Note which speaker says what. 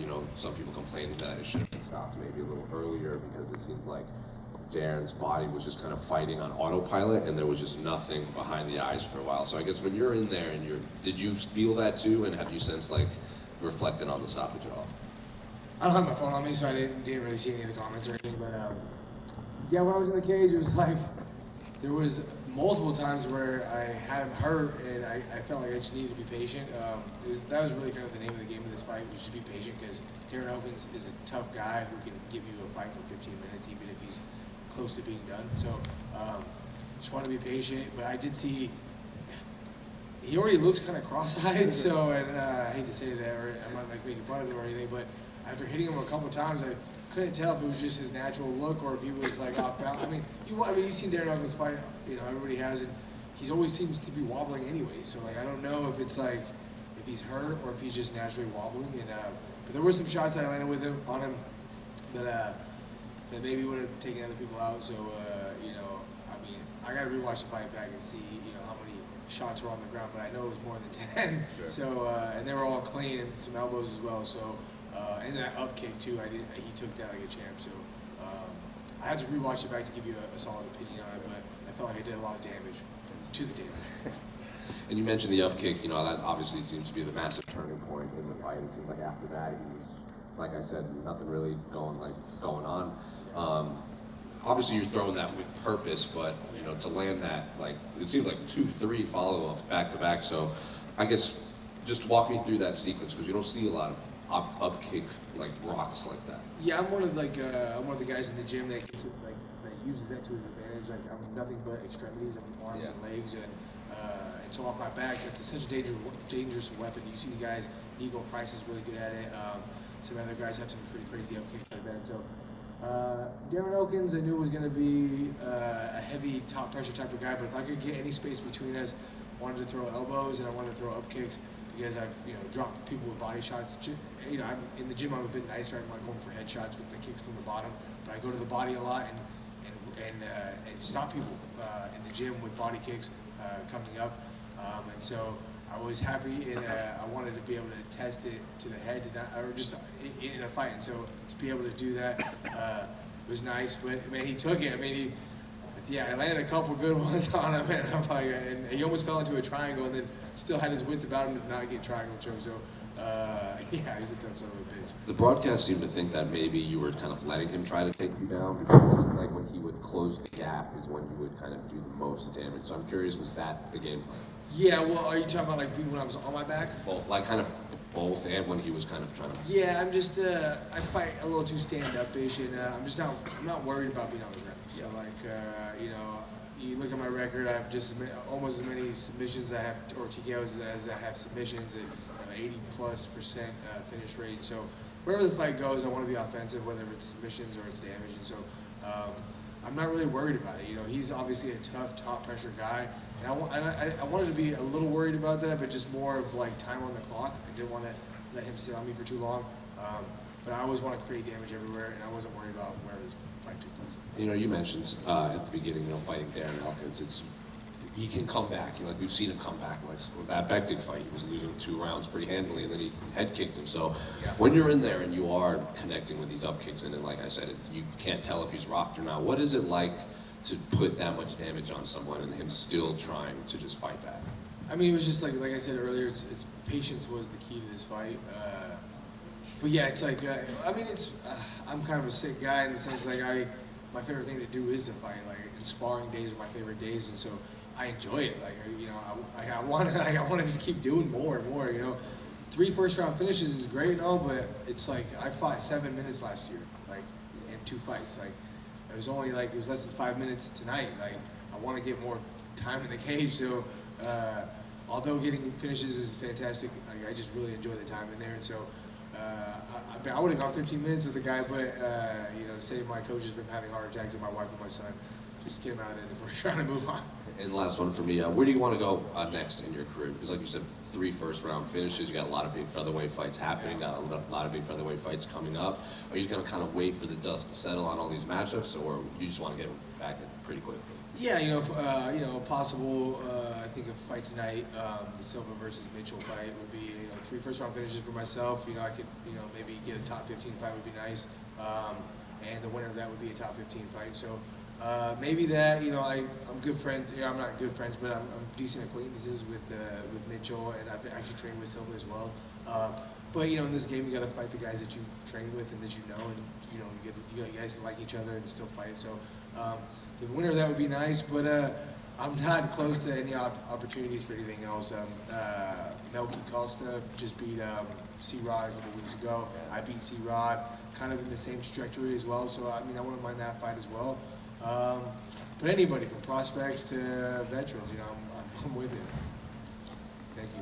Speaker 1: you know, some people complaining that it should have been stopped maybe a little earlier because it seemed like Darren's body was just kind of fighting on autopilot and there was just nothing behind the eyes for a while. So I guess when you're in there and did you feel that too, and have you since like reflected on the stoppage at all?
Speaker 2: I don't have my phone on me, so I didn't really see any of the comments or anything, but yeah, when I was in the cage, it was like, there was multiple times where I had him hurt, and I felt like I just needed to be patient. That was really kind of the name of the game of this fight, was to be patient, because Darren Elkins is a tough guy who can give you a fight for 15 minutes, even if he's close to being done. So just want to be patient, but I did see, he already looks kind of cross-eyed, so, and I hate to say that, or I'm not like making fun of him or anything, but after hitting him a couple times, I couldn't tell if it was just his natural look or if he was like off balance. I mean, you've seen Darren Elkins fight, you know, everybody has, and he's always seems to be wobbling anyway. So like, I don't know if it's like, if he's hurt or if he's just naturally wobbling. And but there were some shots that I landed with him on him that maybe would have taken other people out. So you know, I mean, I got to rewatch the fight back and see, you know, how many shots were on the ground. But I know it was more than 10. Sure. So and they were all clean, and some elbows as well. So. And that up kick too, he took that like a champ. So I had to rewatch it back to give you a solid opinion on it, but I felt like I did a lot of damage to the damage.
Speaker 1: And you mentioned the up kick, you know, that obviously seems to be the massive turning point in the fight. It seemed like after that, he was, like I said, nothing really going on. Obviously, you're throwing that with purpose, but you know, to land that, like, it seemed like 2-3 follow-ups back to back. So I guess just walk me through that sequence, because you don't see a lot of up kick like rocks like that.
Speaker 2: Yeah, I'm one of the guys in the gym that gets it, like, that uses that to his advantage. Like, I mean, nothing but extremities. I mean, arms and legs, and so off my back, it's such a dangerous weapon. You see the guys, Nico Price is really good at it. Some other guys have some pretty crazy up kicks like that. So Darren Elkins, I knew was going to be a heavy top pressure type of guy, but if I could get any space between us, wanted to throw elbows and I wanted to throw up kicks, because I've, you know, dropped people with body shots. You know, in the gym I'm a bit nicer. I'm not going for headshots with the kicks from the bottom, but I go to the body a lot and stop people in the gym with body kicks coming up. And so I was happy, and I wanted to be able to test it to the head, or just in a fight. And so to be able to do that was nice. But man, he took it. I mean, yeah, I landed a couple good ones on him, and I'm like, and he almost fell into a triangle, and then still had his wits about him to not get triangle choked. So, yeah, he's a tough son of a bitch.
Speaker 1: The broadcast seemed to think that maybe you were kind of letting him try to take you down, because it seemed like when he would close the gap is when you would kind of do the most damage. So I'm curious, was that the game plan?
Speaker 2: Yeah, well, are you talking about like when I was on my back?
Speaker 1: Well, like kind of both, and when he was kind of trying to.
Speaker 2: Yeah, I'm just I fight a little too stand-up-ish, and I'm not worried about being on the ground. So like, you know, you look at my record, I have just almost as many submissions I have, or TKOs as I have submissions, and 80+% finish rate. So wherever the fight goes, I want to be offensive, whether it's submissions or it's damage. And so I'm not really worried about it. You know, he's obviously a tough, top pressure guy, and I wanted to be a little worried about that, but just more of like time on the clock. I didn't want to let him sit on me for too long. But I always want to create damage everywhere, and I wasn't worried about where this fight took place.
Speaker 1: You know, you mentioned at the beginning, you know, fighting Darren Elkins, he can come back. You know, like we've seen him come back. Like that Bektic fight, he was losing 2 rounds pretty handily, and then he head kicked him. So when you're in there and you are connecting with these up kicks, and then, like I said, you can't tell if he's rocked or not. What is it like to put that much damage on someone and him still trying to just fight back?
Speaker 2: I mean, it was just like I said earlier, it's patience was the key to this fight. But yeah, it's like, I mean, I'm kind of a sick guy in the sense like my favorite thing to do is to fight. Like, and sparring days are my favorite days, and so I enjoy it. Like, you know, I want to just keep doing more and more. You know, 3 first-round finishes is great and all, but it's like I fought 7 minutes last year, like in 2 fights. Like it was less than 5 minutes tonight. Like I want to get more time in the cage. So although getting finishes is fantastic, like, I just really enjoy the time in there, and so. I would have gone 15 minutes with the guy, but you know, to save my coaches from having heart attacks and my wife and my son, just get him out of there in the first round and move on.
Speaker 1: And last one for me, where do you want to go next in your career? Because like you said, 3 first-round finishes, you got a lot of big featherweight fights happening, got a lot of big featherweight fights coming up. Are you just going to kind of wait for the dust to settle on all these matchups, or you just want to get back in pretty quickly?
Speaker 2: Yeah, you know, possible. I think a fight tonight, the Silva versus Mitchell fight would be, you know, 3 first-round finishes for myself. You know, I could, you know, maybe get a top 15 fight would be nice, and the winner of that would be a top 15 fight. So maybe that, you know, I'm good friends. You know, I'm not good friends, but I'm decent acquaintances with Mitchell, and I've actually trained with Silva as well. But you know, in this game, you got to fight the guys that you train with and that you know, and you know, you guys can like each other and still fight. So the winner of that would be nice, but I'm not close to any opportunities for anything else. Melky Costa just beat C-Rod a couple weeks ago. I beat C-Rod, kind of in the same trajectory as well. So I mean, I wouldn't mind that fight as well. But anybody from prospects to veterans, you know, I'm with it. Thank you.